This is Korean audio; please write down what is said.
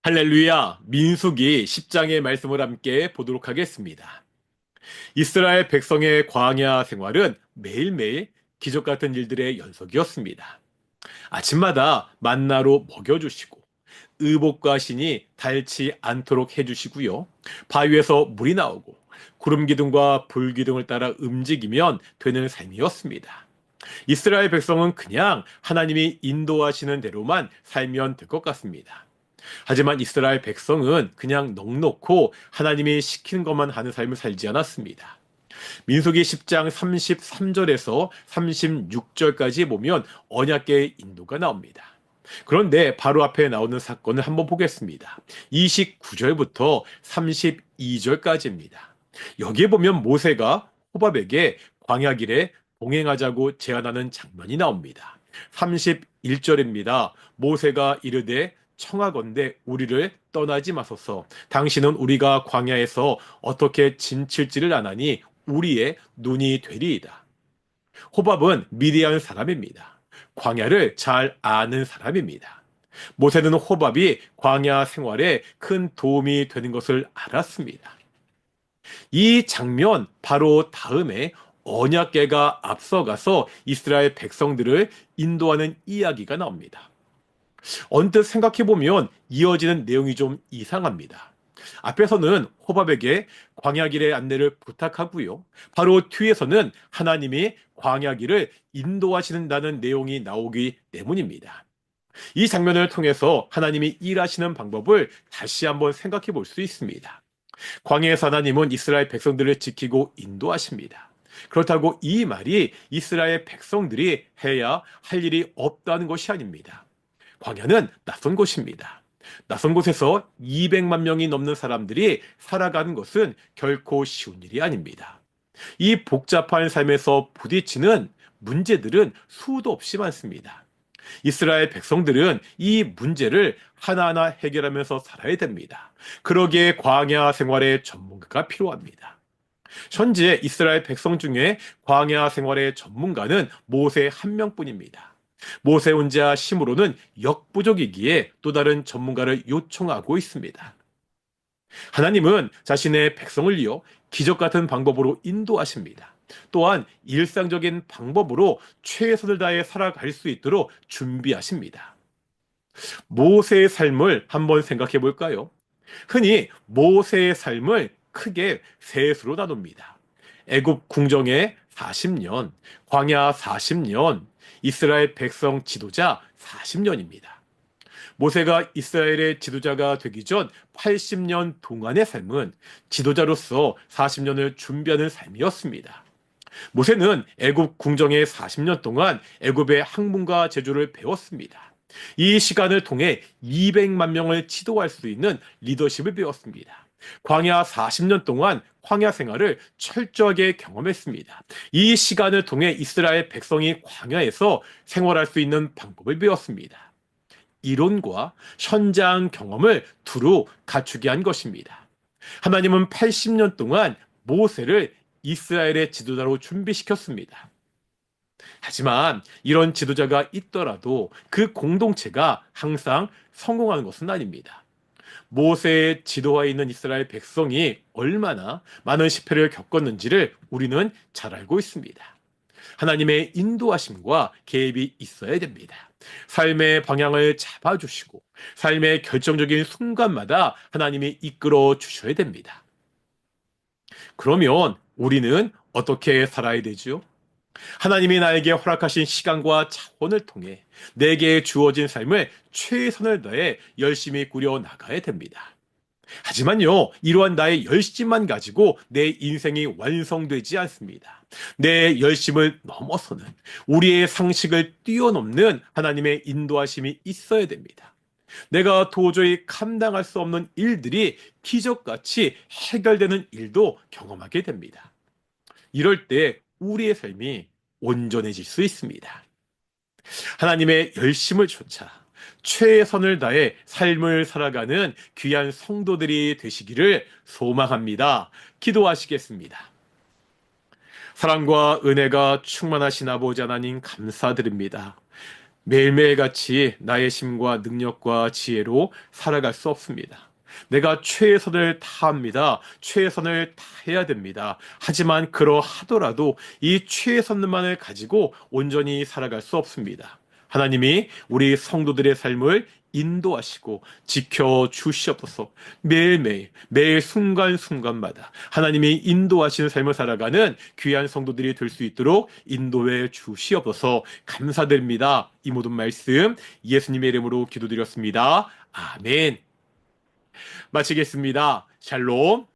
할렐루야, 민수기 10장의 말씀을 함께 보도록 하겠습니다. 이스라엘 백성의 광야 생활은 매일매일 기적 같은 일들의 연속이었습니다. 아침마다 만나로 먹여주시고, 의복과 신이 닳지 않도록 해주시고요. 바위에서 물이 나오고, 구름 기둥과 불 기둥을 따라 움직이면 되는 삶이었습니다. 이스라엘 백성은 그냥 하나님이 인도하시는 대로만 살면 될 것 같습니다. 하지만 이스라엘 백성은 그냥 넋놓고 하나님이 시키는 것만 하는 삶을 살지 않았습니다. 민수기 10장 33절에서 36절까지 보면 언약계의 인도가 나옵니다. 그런데 바로 앞에 나오는 사건을 한번 보겠습니다. 29절부터 32절까지입니다. 여기에 보면 모세가 호밥에게 광야길에 동행하자고 제안하는 장면이 나옵니다. 31절입니다. 모세가 이르되 청하건대 우리를 떠나지 마소서. 당신은 우리가 광야에서 어떻게 진칠지를 아나니 우리의 눈이 되리이다. 호밥은 미디안 사람입니다. 광야를 잘 아는 사람입니다. 모세는 호밥이 광야 생활에 큰 도움이 되는 것을 알았습니다. 이 장면 바로 다음에 언약궤가 앞서가서 이스라엘 백성들을 인도하는 이야기가 나옵니다. 언뜻 생각해보면 이어지는 내용이 좀 이상합니다. 앞에서는 호밥에게 광야길의 안내를 부탁하고요. 바로 뒤에서는 하나님이 광야길을 인도하시는다는 내용이 나오기 때문입니다. 이 장면을 통해서 하나님이 일하시는 방법을 다시 한번 생각해 볼 수 있습니다. 광야에서 하나님은 이스라엘 백성들을 지키고 인도하십니다. 그렇다고 이 말이 이스라엘 백성들이 해야 할 일이 없다는 것이 아닙니다. 광야는 낯선 곳입니다. 낯선 곳에서 200만 명이 넘는 사람들이 살아가는 것은 결코 쉬운 일이 아닙니다. 이 복잡한 삶에서 부딪히는 문제들은 수도 없이 많습니다. 이스라엘 백성들은 이 문제를 하나하나 해결하면서 살아야 됩니다. 그러기에 광야 생활의 전문가가 필요합니다. 현재 이스라엘 백성 중에 광야 생활의 전문가는 모세 한 명뿐입니다. 모세 혼자 힘으로는 역부족이기에 또 다른 전문가를 요청하고 있습니다. 하나님은 자신의 백성을 이어 기적 같은 방법으로 인도하십니다. 또한 일상적인 방법으로 최선을 다해 살아갈 수 있도록 준비하십니다. 모세의 삶을 한번 생각해 볼까요? 흔히 모세의 삶을 크게 셋으로 나눕니다. 애굽 궁정의 40년, 광야 40년, 이스라엘 백성 지도자 40년입니다. 모세가 이스라엘의 지도자가 되기 전 80년 동안의 삶은 지도자로서 40년을 준비하는 삶이었습니다. 모세는 애굽 궁정의 40년 동안 애굽의 학문과 제조를 배웠습니다. 이 시간을 통해 200만 명을 지도할 수 있는 리더십을 배웠습니다. 광야 40년 동안 광야 생활을 철저하게 경험했습니다. 이 시간을 통해 이스라엘 백성이 광야에서 생활할 수 있는 방법을 배웠습니다. 이론과 현장 경험을 두루 갖추게 한 것입니다. 하나님은 80년 동안 모세를 이스라엘의 지도자로 준비시켰습니다. 하지만 이런 지도자가 있더라도 그 공동체가 항상 성공하는 것은 아닙니다. 모세의 지도하에 있는 이스라엘 백성이 얼마나 많은 실패를 겪었는지를 우리는 잘 알고 있습니다. 하나님의 인도하심과 개입이 있어야 됩니다. 삶의 방향을 잡아주시고 삶의 결정적인 순간마다 하나님이 이끌어 주셔야 됩니다. 그러면 우리는 어떻게 살아야 되죠? 하나님이 나에게 허락하신 시간과 자원을 통해 내게 주어진 삶을 최선을 다해 열심히 꾸려 나가야 됩니다. 하지만요, 이러한 나의 열심만 가지고 내 인생이 완성되지 않습니다. 내 열심을 넘어서는 우리의 상식을 뛰어넘는 하나님의 인도하심이 있어야 됩니다. 내가 도저히 감당할 수 없는 일들이 기적같이 해결되는 일도 경험하게 됩니다. 이럴 때 우리의 삶이 온전해질 수 있습니다. 하나님의 열심을 쫓아 최선을 다해 삶을 살아가는 귀한 성도들이 되시기를 소망합니다. 기도하시겠습니다. 사랑과 은혜가 충만하신 아버지 하나님 감사드립니다. 매일매일 같이 나의 힘과 능력과 지혜로 살아갈 수 없습니다. 내가 최선을 다합니다. 최선을 다해야 됩니다. 하지만 그러하더라도 이 최선만을 가지고 온전히 살아갈 수 없습니다. 하나님이 우리 성도들의 삶을 인도하시고 지켜 주시옵소서. 매일매일 매일 순간순간마다 하나님이 인도하시는 삶을 살아가는 귀한 성도들이 될 수 있도록 인도해 주시옵소서. 감사드립니다. 이 모든 말씀 예수님의 이름으로 기도드렸습니다. 아멘. 마치겠습니다. 샬롬.